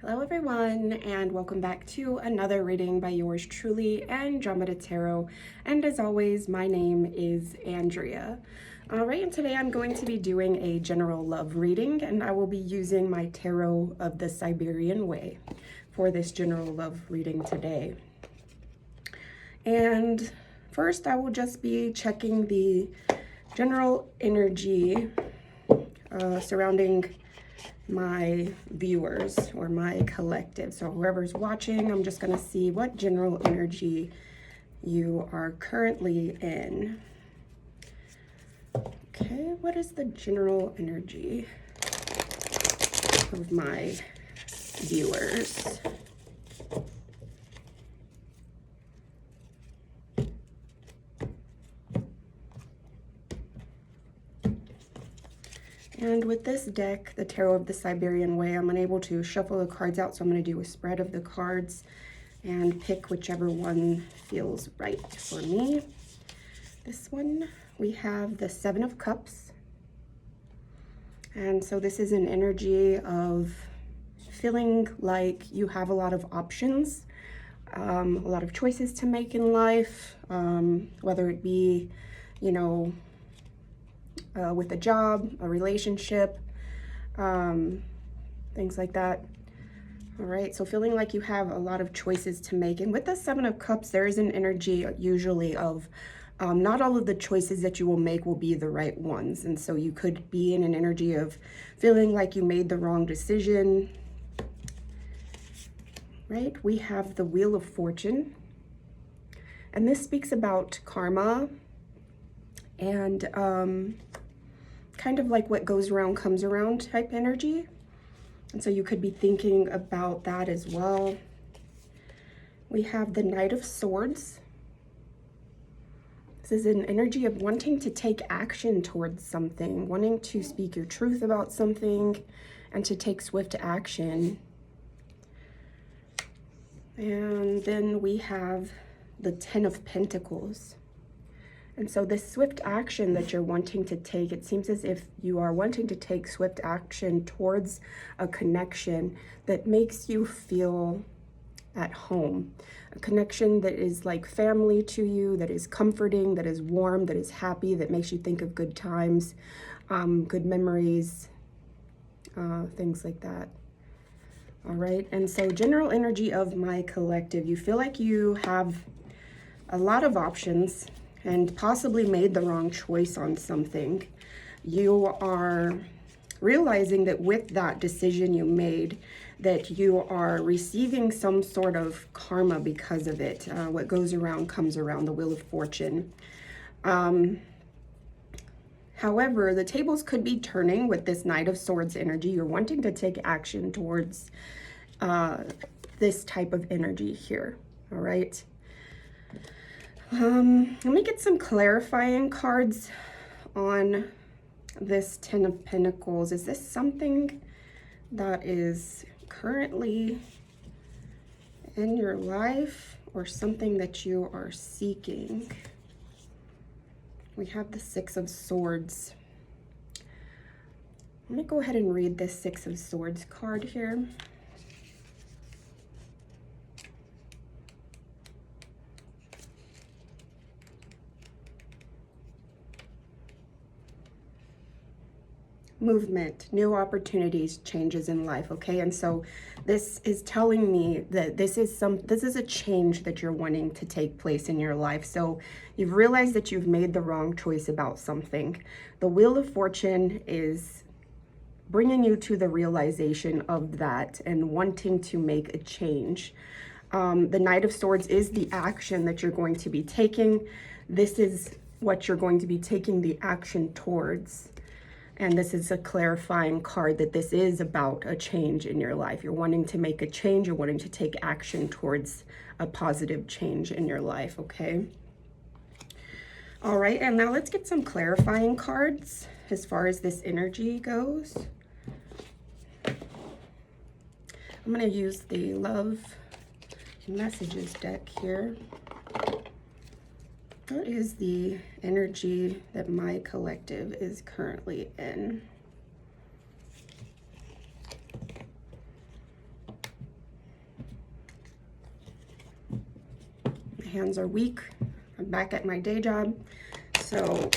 Hello everyone, and welcome back to another reading by yours truly, Andromeda Tarot. And as always, my name is Andrea. All right, and today I'm going to be doing a general love reading, and I will be using my Tarot of the Siberian Way for this general love reading today. And first, I will just be checking the general energy surrounding my viewers or my collective. So whoever's watching, I'm just going to see what general energy you are currently in. Okay, what is the general energy of my viewers? And with this deck, the Tarot of the Siberian Way, I'm unable to shuffle the cards out, so I'm going to do a spread of the cards and pick whichever one feels right for me. This one, we have the Seven of Cups. And so this is an energy of feeling like you have a lot of options, a lot of choices to make in life, whether it be, with a job, a relationship, things like that. All right, so feeling like you have a lot of choices to make. And with the Seven of Cups, there is an energy usually of not all of the choices that you will make will be the right ones. And so you could be in an energy of feeling like you made the wrong decision, right? We have the Wheel of Fortune. And this speaks about karma and kind of like what goes around comes around type energy. And so you could be thinking about that as well. We have the Knight of Swords. This is an energy of wanting to take action towards something, wanting to speak your truth about something and to take swift action. And then we have the Ten of Pentacles. And so this swift action that you're wanting to take, it seems as if you are wanting to take swift action towards a connection that makes you feel at home. A connection that is like family to you, that is comforting, that is warm, that is happy, that makes you think of good times, good memories, things like that. All right, and so general energy of my collective, you feel like you have a lot of options and possibly made the wrong choice on something. You are realizing that with that decision you made, that you are receiving some sort of karma because of it. What goes around comes around, the Wheel of Fortune. However, the tables could be turning with this Knight of Swords energy. You're wanting to take action towards this type of energy here, all right? Let me get some clarifying cards on this Ten of Pentacles. Is this something that is currently in your life or something that you are seeking? We have the Six of Swords. Let me go ahead and read this Six of Swords card here. Movement, new opportunities, changes in life, okay? And so this is telling me that this is a change that you're wanting to take place in your life. So you've realized that you've made the wrong choice about something. The Wheel of Fortune is bringing you to the realization of that and wanting to make a change. The Knight of Swords is the action that you're going to be taking. This is what you're going to be taking the action towards. And this is a clarifying card that this is about a change in your life. You're wanting to make a change. You're wanting to take action towards a positive change in your life, okay? All right, and now let's get some clarifying cards as far as this energy goes. I'm going to use the Love Messages deck here. What is the energy that my collective is currently in? hands are weak. I'm back at my day job. So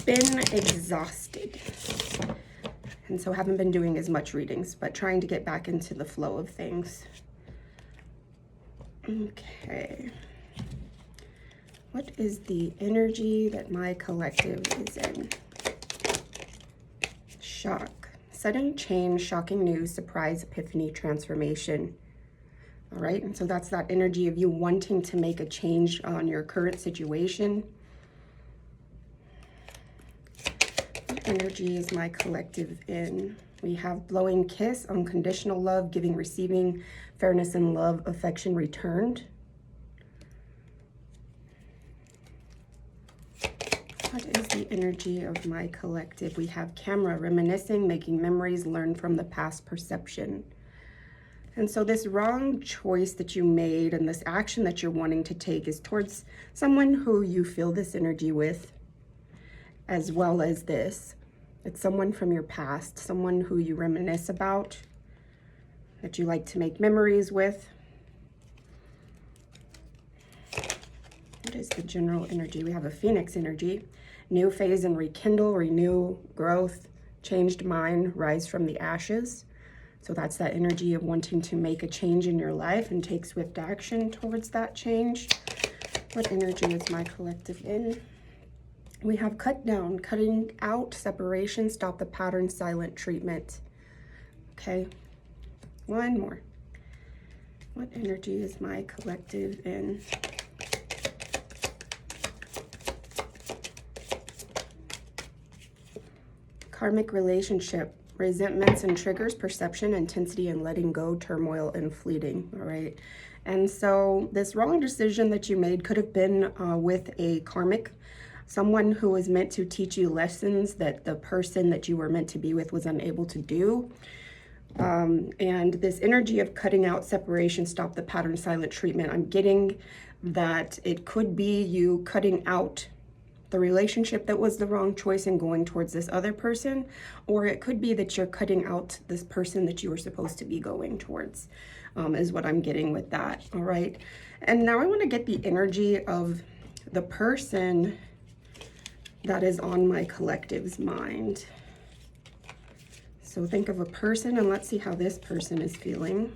been exhausted. And so haven't been doing as much readings, but trying to get back into the flow of things. Okay. What is the energy that my collective is in? Shock. Sudden change, shocking news, surprise, epiphany, transformation. All right, and so that's that energy of you wanting to make a change on your current situation. What energy is my collective in? We have blowing kiss, unconditional love, giving, receiving, fairness and love, affection returned. What is the energy of my collective? We have camera, reminiscing, making memories, learn from the past, perception. And so this wrong choice that you made and this action that you're wanting to take is towards someone who you feel this energy with, as well as this. It's someone from your past, someone who you reminisce about, that you like to make memories with. What is the general energy? We have a phoenix energy, new phase and rekindle, renew, growth, changed mind, rise from the ashes. So that's that energy of wanting to make a change in your life and take swift action towards that change. What energy is my collective in? We have cut down, cutting out, separation, stop the pattern, silent treatment. Okay, one more. What energy is my collective in? Karmic relationship, resentments and triggers, perception, intensity, and letting go, turmoil, and fleeting, all right? And so this wrong decision that you made could have been with a karmic, someone who was meant to teach you lessons that the person that you were meant to be with was unable to do. And this energy of cutting out, separation, stop the pattern, silent treatment, I'm getting that it could be you cutting out the relationship that was the wrong choice and going towards this other person, or it could be that you're cutting out this person that you were supposed to be going towards, is what I'm getting with that, all right? And now I want to get the energy of the person that is on my collective's mind. So think of a person and let's see how this person is feeling.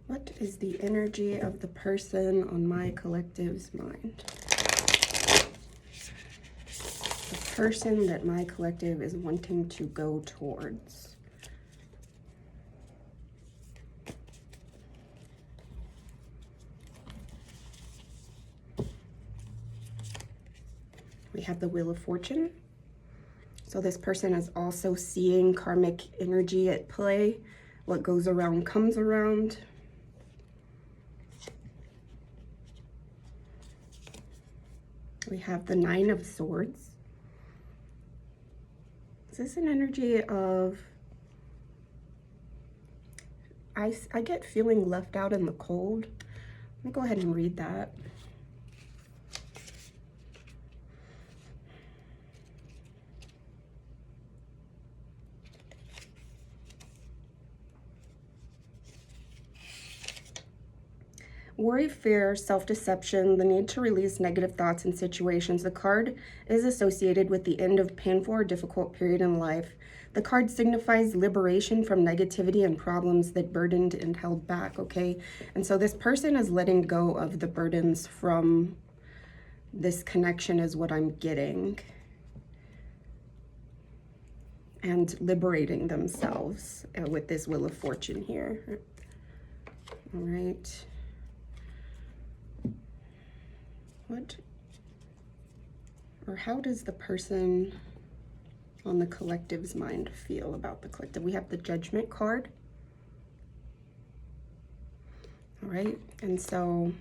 What is the energy of the person on my collective's mind? The person that my collective is wanting to go towards. We have the Wheel of Fortune. So this person is also seeing karmic energy at play. What goes around comes around. We have the Nine of Swords. Is this an energy of, I get feeling left out in the cold? Let me go ahead and read that. Worry, fear, self-deception, the need to release negative thoughts and situations. The card is associated with the end of painful or difficult period in life. The card signifies liberation from negativity and problems that burdened and held back, okay? And so this person is letting go of the burdens from this connection is what I'm getting. And liberating themselves with this Wheel of Fortune here. All right. What or how does the person on the collective's mind feel about the collective? We have the Judgment card. All right, and so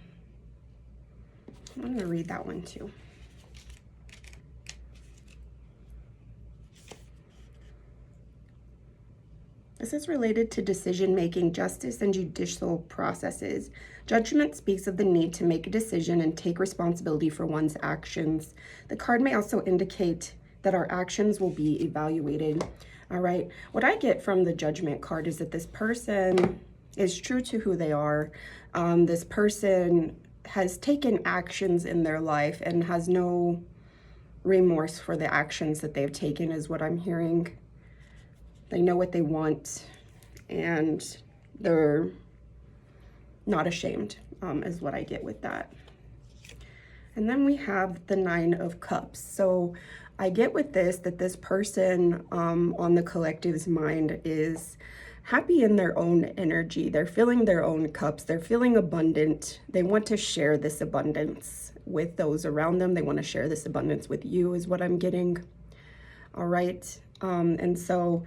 I'm going to read that one too. This is related to decision-making, justice, and judicial processes. Judgment speaks of the need to make a decision and take responsibility for one's actions. The card may also indicate that our actions will be evaluated. All right, what I get from the Judgment card is that this person is true to who they are. This person has taken actions in their life and has no remorse for the actions that they've taken, is what I'm hearing. They know what they want and they're not ashamed, is what I get with that. And then we have the Nine of Cups. So I get with this that this person on the collective's mind is happy in their own energy. They're filling their own cups. They're feeling abundant. They want to share this abundance with those around them. They want to share this abundance with you, is what I'm getting. All right. And so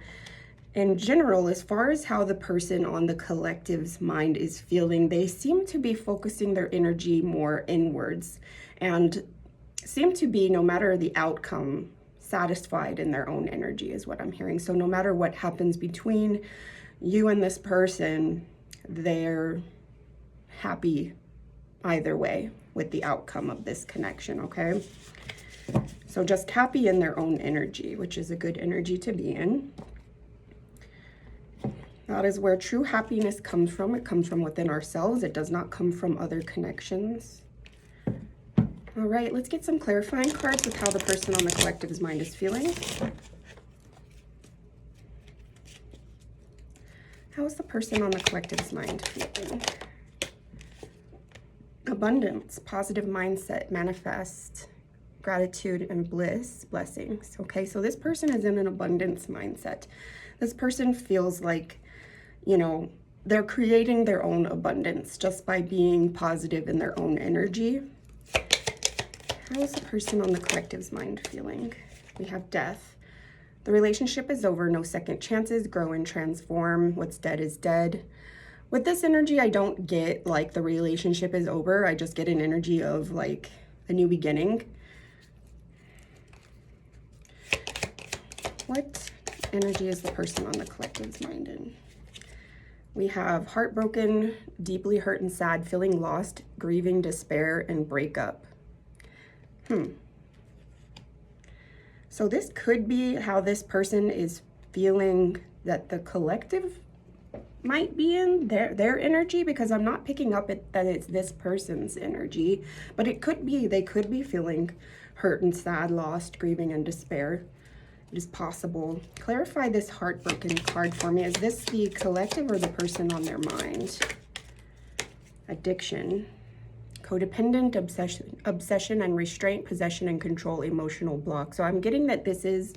in general, as far as how the person on the collective's mind is feeling, they seem to be focusing their energy more inwards and seem to be, no matter the outcome, satisfied in their own energy, is what I'm hearing. So no matter what happens between you and this person, they're happy either way with the outcome of this connection, okay? So just happy in their own energy, which is a good energy to be in. That is where true happiness comes from. It comes from within ourselves. It does not come from other connections. All right, let's get some clarifying cards with how the person on the collective's mind is feeling. How is the person on the collective's mind feeling? Abundance, positive mindset, manifest, gratitude, and bliss, blessings. Okay, so this person is in an abundance mindset. This person feels like, you know, they're creating their own abundance just by being positive in their own energy. How is the person on the collective's mind feeling? We have death. The relationship is over, no second chances, grow and transform. What's dead is dead. With this energy, I don't get like the relationship is over. I just get an energy of like a new beginning. What energy is the person on the collective's mind in? We have heartbroken, deeply hurt and sad, feeling lost, grieving, despair, and breakup. So this could be how this person is feeling that the collective might be in their energy, because I'm not picking up that it's this person's energy, but it could be, they could be feeling hurt and sad, lost, grieving, and despair. It is possible. Clarify this heartbroken card for me. Is this the collective or the person on their mind? Addiction, codependent, obsession and restraint, possession and control, emotional block. So I'm getting that this is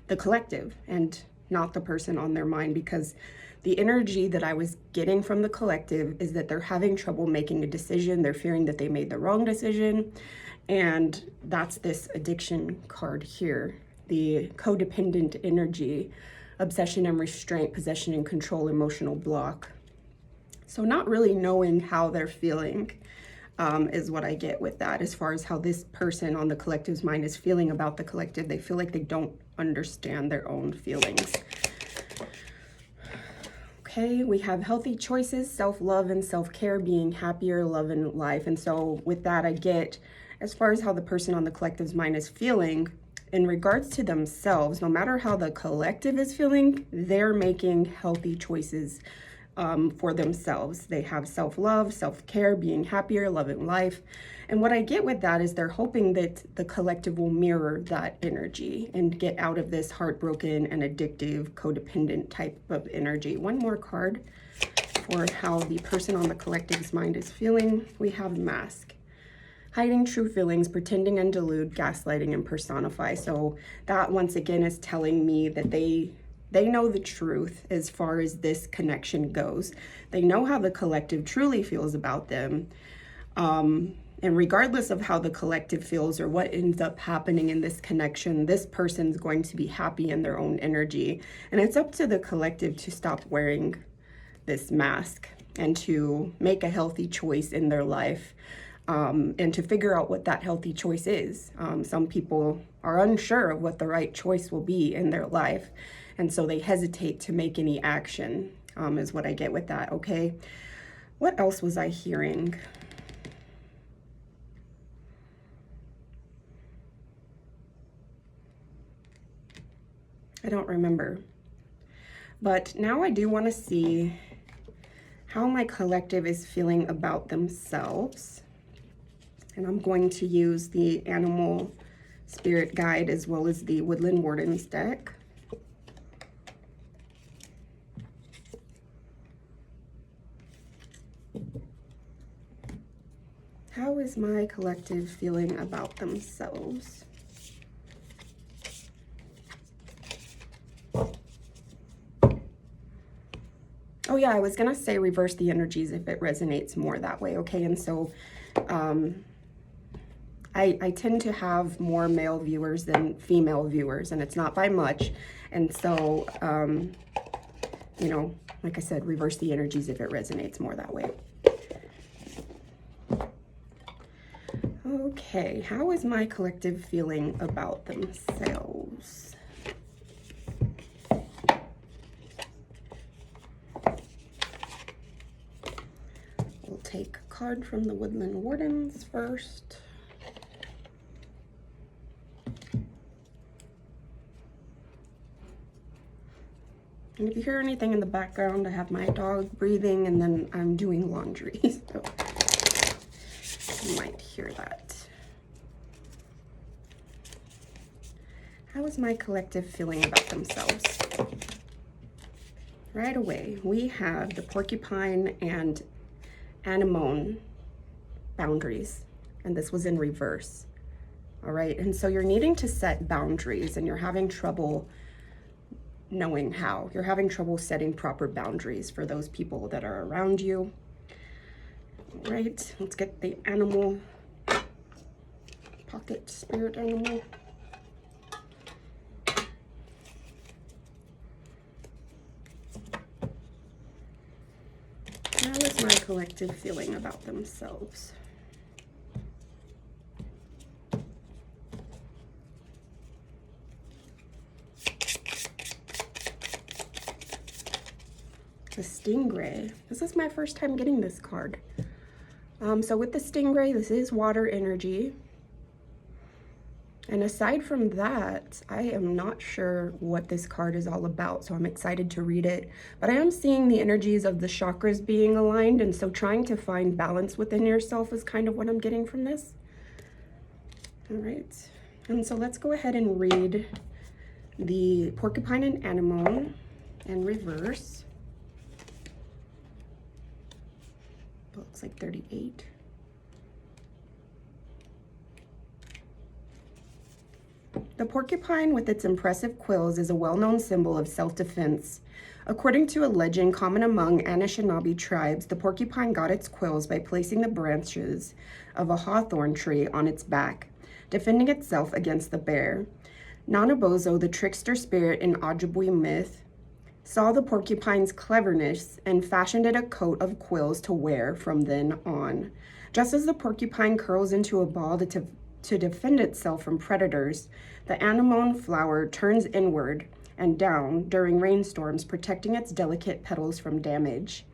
the collective and not the person on their mind, because the energy that I was getting from the collective is that they're having trouble making a decision. They're fearing that they made the wrong decision. And that's this addiction card here. The codependent energy, obsession and restraint, possession and control, emotional block. So not really knowing how they're feeling is what I get with that, as far as how this person on the collective's mind is feeling about the collective. They feel like they don't understand their own feelings. Okay, we have healthy choices, self-love and self-care, being happier, love and life. And so with that, I get, as far as how the person on the collective's mind is feeling, in regards to themselves, no matter how the collective is feeling, they're making healthy choices for themselves. They have self-love, self-care, being happier, loving life. And what I get with that is they're hoping that the collective will mirror that energy and get out of this heartbroken and addictive, codependent type of energy. One more card for how the person on the collective's mind is feeling. We have mask. Hiding true feelings, pretending and delude, gaslighting and personify. So that once again is telling me that they know the truth as far as this connection goes. They know how the collective truly feels about them. And regardless of how the collective feels or what ends up happening in this connection, this person's going to be happy in their own energy. And it's up to the collective to stop wearing this mask and to make a healthy choice in their life. And to figure out what that healthy choice is. Some people are unsure of what the right choice will be in their life. And so they hesitate to make any action, is what I get with that, okay? What else was I hearing? I don't remember. But now I do want to see how my collective is feeling about themselves. And I'm going to use the Animal Spirit Guide as well as the Woodland Wardens deck. How is my collective feeling about themselves? Oh yeah, I was gonna say reverse the energies if it resonates more that way, okay? And so I tend to have more male viewers than female viewers, and it's not by much. And so, you know, like I said, reverse the energies if it resonates more that way. Okay, how is my collective feeling about themselves? We'll take a card from the Woodland Wardens first. And if you hear anything in the background, I have my dog breathing and then I'm doing laundry, so you might hear that. How is my collective feeling about themselves? Right away, we have the Porcupine and Anemone boundaries, and this was in reverse. All right, and so you're needing to set boundaries and you're having trouble knowing how. You're having trouble setting proper boundaries for those people that are around you. All right, let's get the animal pocket spirit animal. How is my collective feeling about themselves? The Stingray. This is my first time getting this card. So with the Stingray, this is water energy. And aside from that, I am not sure what this card is all about, so I'm excited to read it. But I am seeing the energies of the chakras being aligned, and so trying to find balance within yourself is kind of what I'm getting from this. All right, and so let's go ahead and read the Porcupine and Anemone in reverse. Looks like 38. The porcupine with its impressive quills is a well-known symbol of self-defense. According to a legend common among Anishinaabe tribes, the porcupine got its quills by placing the branches of a hawthorn tree on its back, defending itself against the bear. Nanabozo, the trickster spirit in Ojibwe myth, saw the porcupine's cleverness and fashioned it a coat of quills to wear from then on. Just as the porcupine curls into a ball to defend itself from predators, the anemone flower turns inward and down during rainstorms, protecting its delicate petals from damage.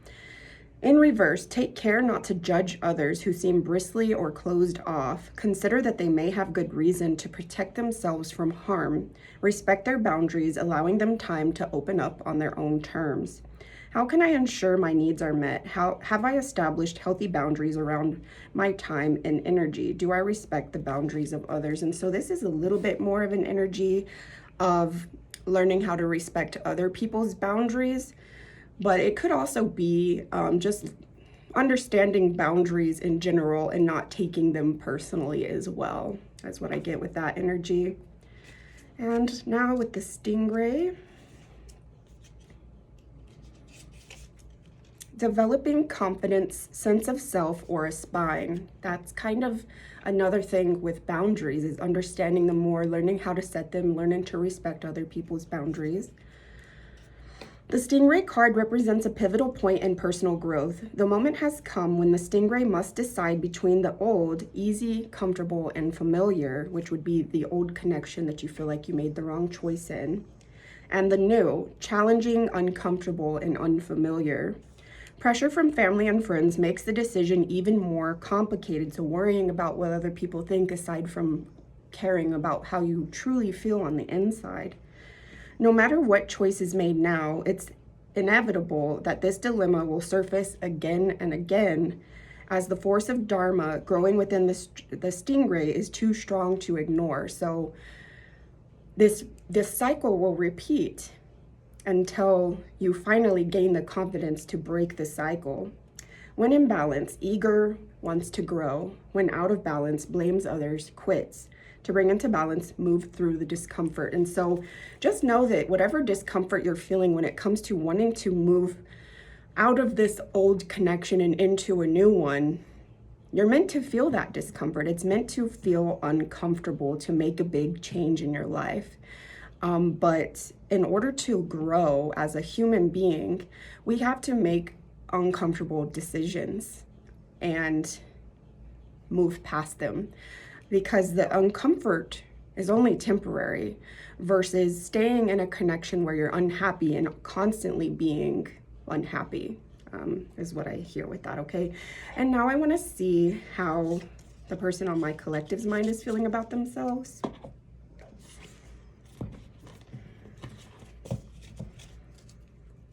In reverse, take care not to judge others who seem bristly or closed off. Consider that they may have good reason to protect themselves from harm. Respect their boundaries, allowing them time to open up on their own terms. How can I ensure my needs are met? How have I established healthy boundaries around my time and energy? Do I respect the boundaries of others? And so this is a little bit more of an energy of learning how to respect other people's boundaries, but it could also be just understanding boundaries in general and not taking them personally as well. That's what I get with that energy. And now with the Stingray. Developing confidence, sense of self, or a spine. That's kind of another thing with boundaries, is understanding them more, learning how to set them, learning to respect other people's boundaries. The Stingray card represents a pivotal point in personal growth. The moment has come when the Stingray must decide between the old, easy, comfortable, and familiar, which would be the old connection that you feel like you made the wrong choice in, And the new, challenging, uncomfortable, and unfamiliar. Pressure from family and friends makes the decision even more complicated, so worrying about what other people think aside from caring about how you truly feel on the inside. No matter what choice is made now, it's inevitable that this dilemma will surface again and again, as the force of Dharma growing within the stingray is too strong to ignore. So this cycle will repeat until you finally gain the confidence to break the cycle. When in balance, eager, wants to grow. When out of balance, blames others, quits. To bring into balance, move through the discomfort. And so just know that whatever discomfort you're feeling when it comes to wanting to move out of this old connection and into a new one, you're meant to feel that discomfort. It's meant to feel uncomfortable to make a big change in your life. But in order to grow as a human being, we have to make uncomfortable decisions and move past them, because the uncomfort is only temporary versus staying in a connection where you're unhappy and constantly being unhappy, is what I hear with that, okay? And now I want to see how the person on my collective's mind is feeling about themselves.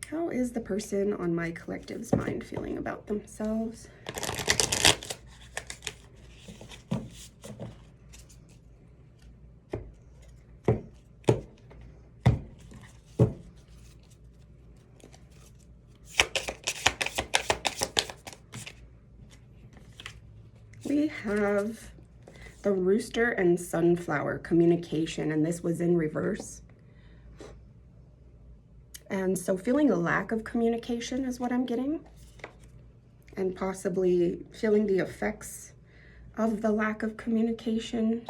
How is the person on my collective's mind feeling about themselves? We have the rooster and sunflower communication, and this was in reverse. And so feeling a lack of communication is what I'm getting, and possibly feeling the effects of the lack of communication.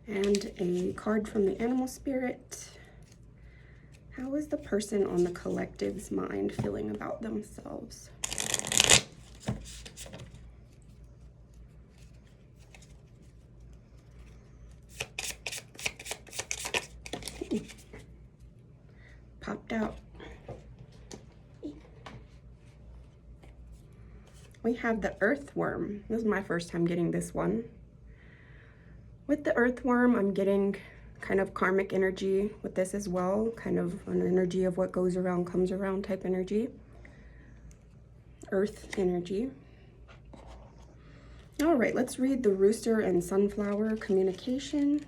And a card from the animal spirit. How is the person on the collective's mind feeling about themselves? Popped out. We have the earthworm. This is my first time getting this one. With the earthworm, I'm getting kind of karmic energy with this as well, kind of an energy of what goes around comes around type energy. Earth energy. All right, let's read the rooster and sunflower communication.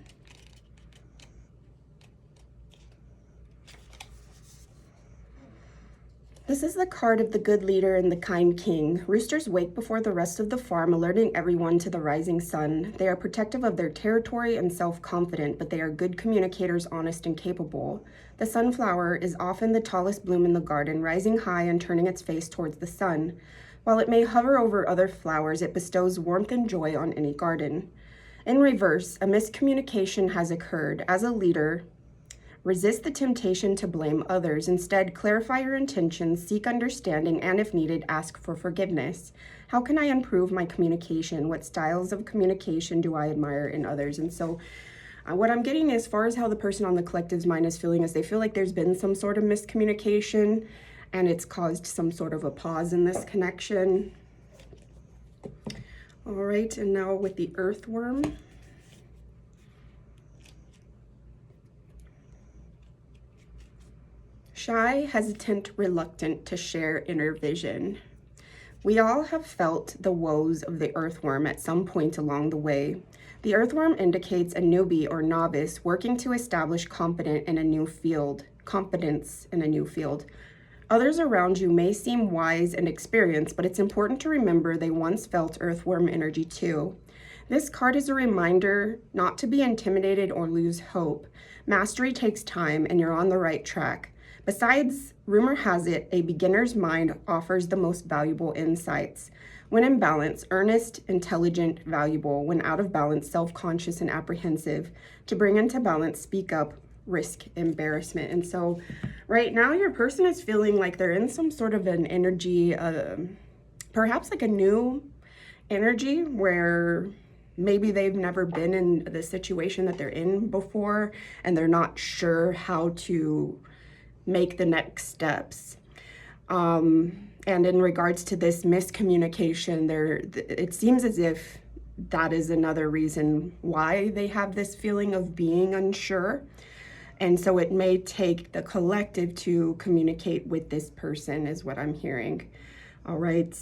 This is the card of the good leader and the kind king. Roosters wake before the rest of the farm, alerting everyone to the rising sun. They are protective of their territory and self-confident, but they are good communicators, honest and capable. The sunflower is often the tallest bloom in the garden, rising high and turning its face towards the sun. While it may hover over other flowers, it bestows warmth and joy on any garden. In reverse, a miscommunication has occurred. As a leader, resist the temptation to blame others. Instead, clarify your intentions, seek understanding, and if needed, ask for forgiveness. How can I improve my communication? What styles of communication do I admire in others? And so what I'm getting as far as how the person on the collective's mind is feeling is they feel like there's been some sort of miscommunication and it's caused some sort of a pause in this connection. All right, and now with the earthworm. Shy, hesitant, reluctant to share inner vision. We all have felt the woes of the earthworm at some point along the way. The earthworm indicates a newbie or novice working to establish competence in a new field. Others around you may seem wise and experienced, but it's important to remember they once felt earthworm energy too. This card is a reminder not to be intimidated or lose hope. Mastery takes time and you're on the right track. Besides, rumor has it, a beginner's mind offers the most valuable insights. When in balance, earnest, intelligent, valuable. When out of balance, self-conscious and apprehensive. To bring into balance, speak up, risk embarrassment. And so right now your person is feeling like they're in some sort of an energy, perhaps like a new energy where maybe they've never been in the situation that they're in before, and they're not sure how to make the next steps. And in regards to this miscommunication, it seems as if that is another reason why they have this feeling of being unsure. And so it may take the collective to communicate with this person, is what I'm hearing. All right.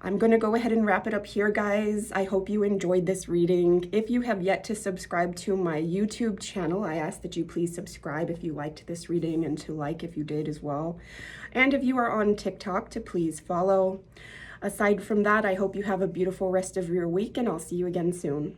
I'm going to go ahead and wrap it up here, guys. I hope you enjoyed this reading. If you have yet to subscribe to my YouTube channel, I ask that you please subscribe if you liked this reading, and to like if you did as well. And if you are on TikTok, to please follow. Aside from that, I hope you have a beautiful rest of your week, and I'll see you again soon.